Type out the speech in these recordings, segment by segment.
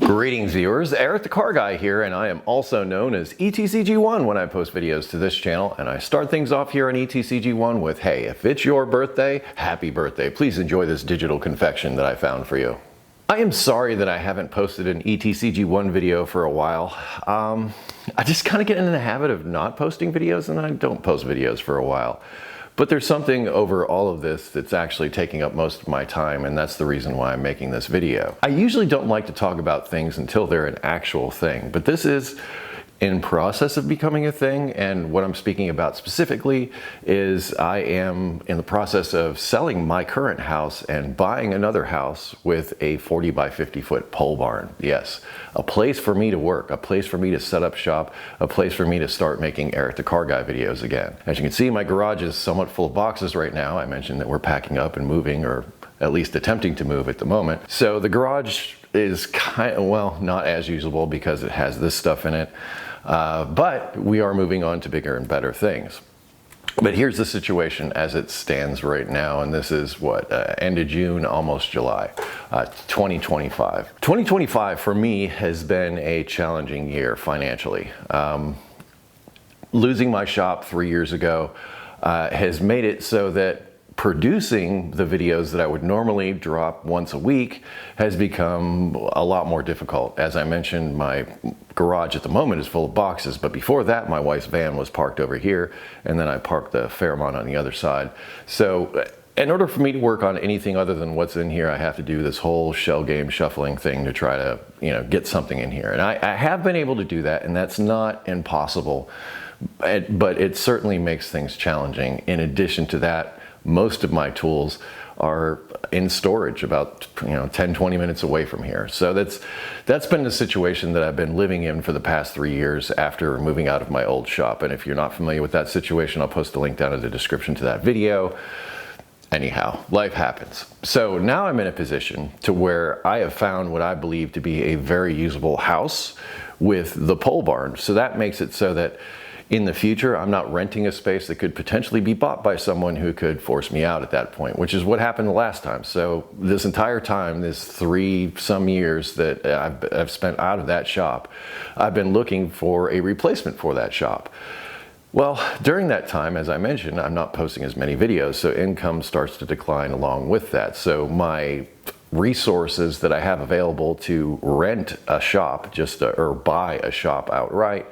Greetings viewers, Eric the Car Guy here, and I am also known as ETCG1 when I post videos to this channel, and I start things off here on ETCG1 with, hey, if it's your birthday, happy birthday. Please enjoy this digital confection that I found for you. I am sorry that I haven't posted an ETCG1 video for a while. I just kind of get in the habit of not posting videos, and I don't post videos for a while. But there's something over all of this that's actually taking up most of my time, and that's the reason why I'm making this video. I usually don't like to talk about things until they're an actual thing, but this is in process of becoming a thing, and what I'm speaking about specifically is I am in the process of selling my current house and buying another house with a 40 by 50 foot pole barn. Yes, a place for me to work, a place for me to set up shop, a place for me to start making Eric the Car Guy videos again. As you can see, my garage is somewhat full of boxes right now. I mentioned that we're packing up and moving, or at least attempting to move at the moment. So the garage is kind of, well, not as usable because it has this stuff in it. But we are moving on to bigger and better things. But here's the situation as it stands right now, and this is what, end of June, almost July, 2025. 2025 for me has been a challenging year financially. Losing my shop 3 years ago has made it so that producing the videos that I would normally drop once a week has become a lot more difficult. As I mentioned, my garage at the moment is full of boxes, but before that my wife's van was parked over here, and then I parked the Fairmont on the other side. So in order for me to work on anything other than what's in here, I have to do this whole shell game shuffling thing to try to, get something in here. And I have been able to do that, and that's not impossible, but it certainly makes things challenging. In addition to that, most of my tools are in storage about 10-20 minutes away from here. So that's been the situation that I've been living in for the past 3 years after moving out of my old shop. And if you're not familiar with that situation, I'll post a link down in the description to that video. Anyhow, life happens. So now I'm in a position to where I have found what I believe to be a very usable house with the pole barn. So that makes it so that in the future, I'm not renting a space that could potentially be bought by someone who could force me out at that point, which is what happened the last time. So this entire time, this 3-some years that I've spent out of that shop, I've been looking for a replacement for that shop. Well, during that time, as I mentioned, I'm not posting as many videos, so income starts to decline along with that. So my resources that I have available to rent a shop, or buy a shop outright,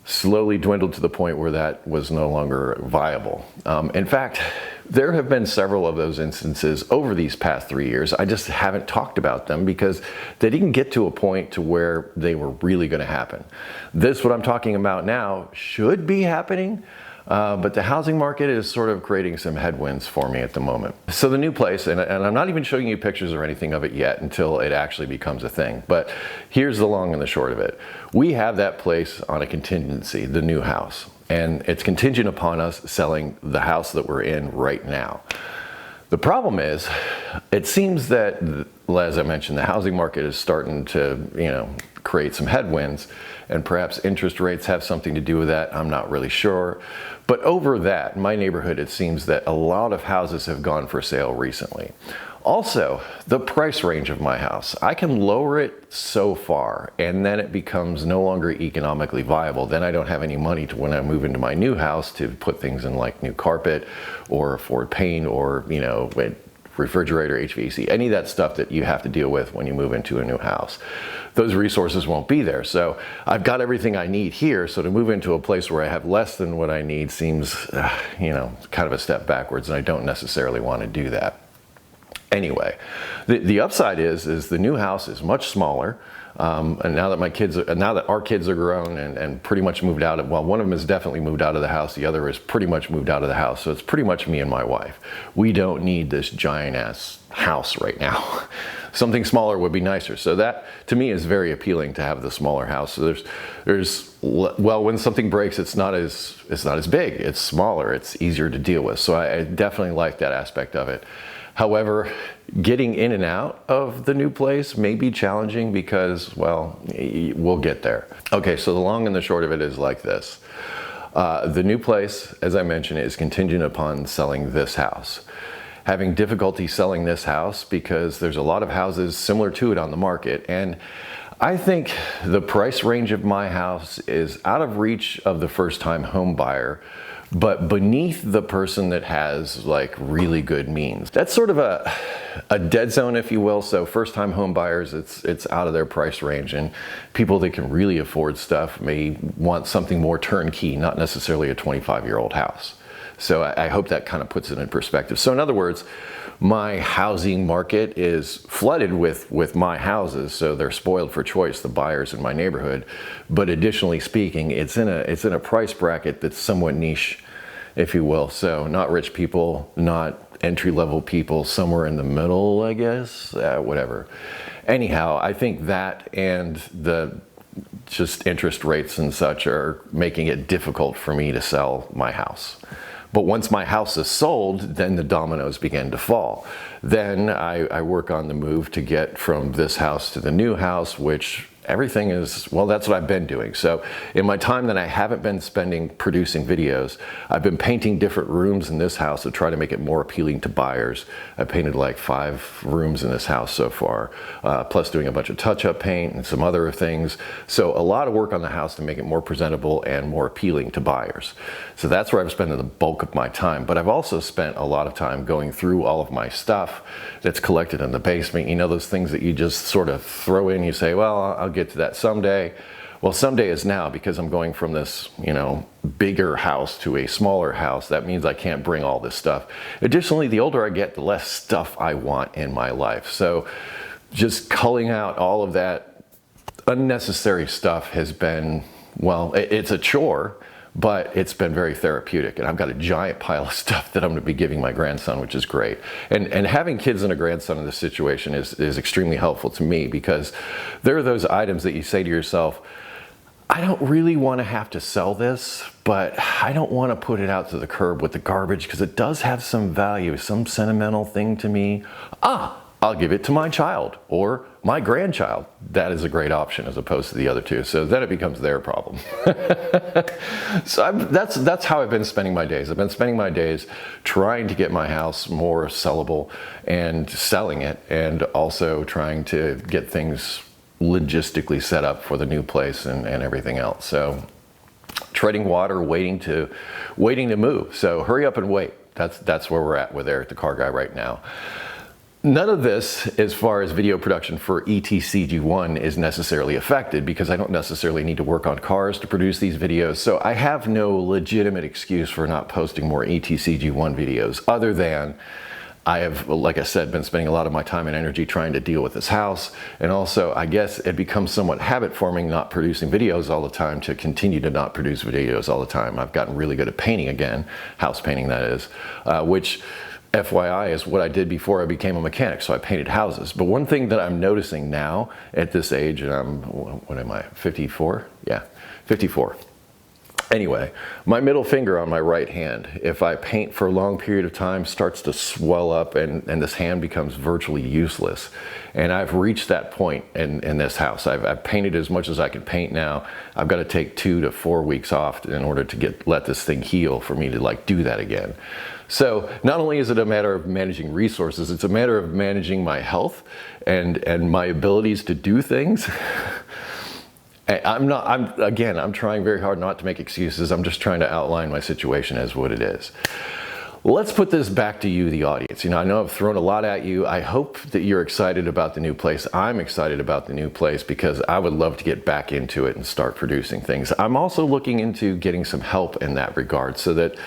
slowly dwindled to the point where that was no longer viable. In fact, there have been several of those instances over these past 3 years. I just haven't talked about them because they didn't get to a point to where they were really going to happen. This, what I'm talking about now, should be happening, but the housing market is sort of creating some headwinds for me at the moment. So the new place, and I'm not even showing you pictures or anything of it yet until it actually becomes a thing, but here's the long and the short of it. We have that place on a contingency, the new house, and it's contingent upon us selling the house that we're in right now. The problem is, it seems that, as I mentioned, the housing market is starting to, create some headwinds, and perhaps interest rates have something to do with that. I'm not really sure. But over that, in my neighborhood, it seems that a lot of houses have gone for sale recently. Also, the price range of my house, I can lower it so far, and then it becomes no longer economically viable. Then I don't have any money to, when I move into my new house, to put things in like new carpet or afford paint or, refrigerator, HVAC, any of that stuff that you have to deal with when you move into a new house. Those resources won't be there. So I've got everything I need here. So to move into a place where I have less than what I need seems, kind of a step backwards, and I don't necessarily want to do that. Anyway, the upside is the new house is much smaller. And now that our kids are grown and pretty much moved out of, well, one of them has definitely moved out of the house. The other is pretty much moved out of the house. So it's pretty much me and my wife. We don't need this giant ass house right now. Something smaller would be nicer. So that to me is very appealing to have the smaller house. So well, when something breaks, it's not as big, it's smaller, it's easier to deal with. So I definitely like that aspect of it. However, getting in and out of the new place may be challenging because, well, we'll get there. Okay, so the long and the short of it is like this. The new place, as I mentioned, is contingent upon selling this house. having difficulty selling this house because there's a lot of houses similar to it on the market. And I think the price range of my house is out of reach of the first-time home buyer, but beneath the person that has like really good means. That's sort of a dead zone, if you will. So first-time home buyers, it's out of their price range, and people that can really afford stuff may want something more turnkey, not necessarily a 25-year-old house. So I hope that kind of puts it in perspective. So in other words, my housing market is flooded with my houses, so they're spoiled for choice, the buyers in my neighborhood. But additionally speaking, it's in a price bracket that's somewhat niche, if you will. So not rich people, not entry-level people, somewhere in the middle, I guess, whatever. Anyhow, I think that and the just interest rates and such are making it difficult for me to sell my house. But once my house is sold, then the dominoes begin to fall. Then I work on the move to get from this house to the new house, which everything is, well, that's what I've been doing. So in my time that I haven't been spending producing videos, I've been painting different rooms in this house to try to make it more appealing to buyers. I painted like 5 rooms in this house so far, plus doing a bunch of touch-up paint and some other things. So a lot of work on the house to make it more presentable and more appealing to buyers. So that's where I've spent the bulk of my time. But I've also spent a lot of time going through all of my stuff that's collected in the basement. You know, those things that you just sort of throw in, you say, well, I'll get to that someday. Well, someday is now, because I'm going from this, you know, bigger house to a smaller house. That means I can't bring all this stuff. Additionally, the older I get, the less stuff I want in my life. So just culling out all of that unnecessary stuff has been, well, it's a chore, but it's been very therapeutic. And I've got a giant pile of stuff that I'm going to be giving my grandson, which is great. And having kids and a grandson in this situation is extremely helpful to me, because there are those items that you say to yourself, I don't really want to have to sell this, but I don't want to put it out to the curb with the garbage because it does have some value, some sentimental thing to me. I'll give it to my child or my grandchild. That is a great option as opposed to the other two. So then it becomes their problem. So that's how I've been spending my days. I've been spending my days trying to get my house more sellable and selling it, and also trying to get things logistically set up for the new place and everything else. So treading water, waiting to move. So hurry up and wait. That's where we're at with Eric the Car Guy right now. None of this, as far as video production for ETCG1, is necessarily affected, because I don't necessarily need to work on cars to produce these videos. So I have no legitimate excuse for not posting more ETCG1 videos, other than I have, like I said, been spending a lot of my time and energy trying to deal with this house. And also, I guess it becomes somewhat habit forming not producing videos all the time to continue to not produce videos all the time. I've gotten really good at painting again, house painting that is, which FYI is what I did before I became a mechanic. So I painted houses. But one thing that I'm noticing now at this age, and I'm, what am I, 54? Yeah, 54. Anyway, my middle finger on my right hand, if I paint for a long period of time, starts to swell up, and this hand becomes virtually useless. And I've reached that point in this house. I've painted as much as I can paint now. I've got to take 2 to 4 weeks off in order to let this thing heal for me to like do that again. So not only is it a matter of managing resources, it's a matter of managing my health and my abilities to do things. I'm trying very hard not to make excuses. I'm just trying to outline my situation as what it is. Let's put this back to you, the audience. You know, I know I've thrown a lot at you. I hope that you're excited about the new place. I'm excited about the new place because I would love to get back into it and start producing things. I'm also looking into getting some help in that regard so that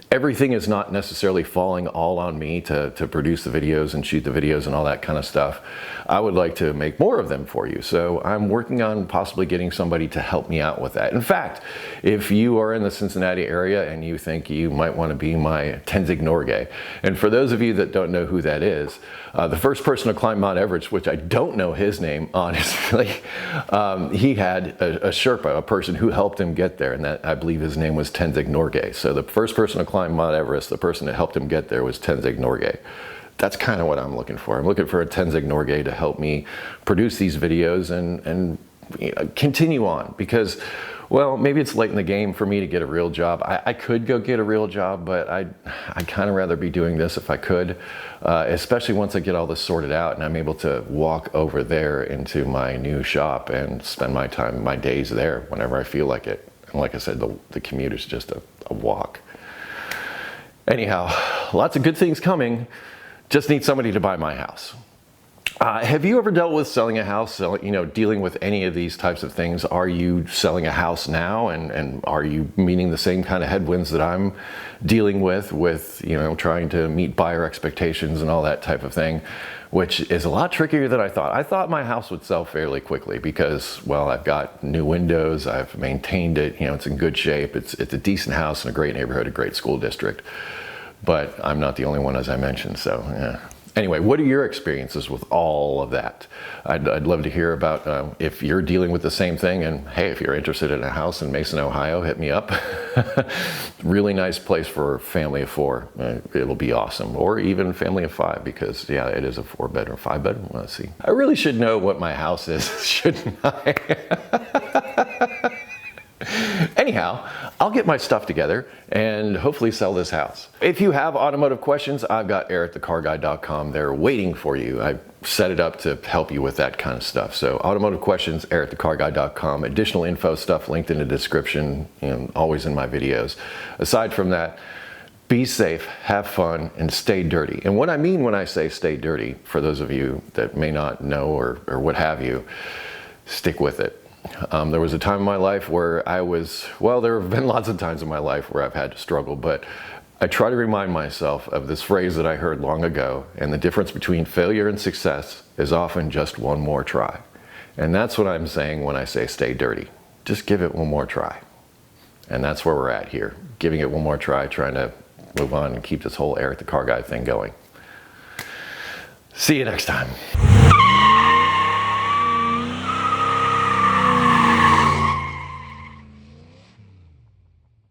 everything is not necessarily falling all on me to produce the videos and shoot the videos and all that kind of stuff. I would like to make more of them for you. So I'm working on possibly getting somebody to help me out with that. In fact, if you are in the Cincinnati area and you think you might want to be my Tenzing Norgay, and for those of you that don't know who that is, the first person to climb Mount Everest, which I don't know his name, honestly, he had a Sherpa, a person who helped him get there, and that I believe his name was Tenzing Norgay. So the first person to climb Mount Everest, the person that helped him get there was Tenzing Norgay. That's kind of what I'm looking for. I'm looking for a Tenzing Norgay to help me produce these videos and continue on, because Well, maybe it's late in the game for me to get a real job. I could go get a real job, but I'd kind of rather be doing this if I could, especially once I get all this sorted out and I'm able to walk over there into my new shop and spend my days there whenever I feel like it. And like I said, the commute is just a walk. Anyhow, lots of good things coming. Just need somebody to buy my house. Have you ever dealt with selling a house, dealing with any of these types of things? Are you selling a house now, and are you meeting the same kind of headwinds that I'm dealing with, trying to meet buyer expectations and all that type of thing, which is a lot trickier than I thought. I thought my house would sell fairly quickly because, well, I've got new windows, I've maintained it, it's in good shape, it's a decent house in a great neighborhood, a great school district, but I'm not the only one, as I mentioned, so yeah. Anyway, what are your experiences with all of that? I'd love to hear about if you're dealing with the same thing, and hey, if you're interested in a house in Mason, Ohio, hit me up. Really nice place for a family of 4. It'll be awesome. Or even family of 5, because yeah, it is a 4-bedroom, 5-bedroom. Let's see. I really should know what my house is, shouldn't I? Anyhow, I'll get my stuff together and hopefully sell this house. If you have automotive questions, I've got eric@thecarguy.com there waiting for you. I set it up to help you with that kind of stuff. So automotive questions, eric@thecarguy.com. Additional info stuff linked in the description and always in my videos. Aside from that, be safe, have fun, and stay dirty. And what I mean when I say stay dirty, for those of you that may not know or what have you, stick with it. There was a time in my life where there have been lots of times in my life where I've had to struggle, but I try to remind myself of this phrase that I heard long ago, and the difference between failure and success is often just one more try. And that's what I'm saying when I say stay dirty. Just give it one more try. And that's where we're at here, giving it one more try, trying to move on and keep this whole Eric the Car Guy thing going. See you next time.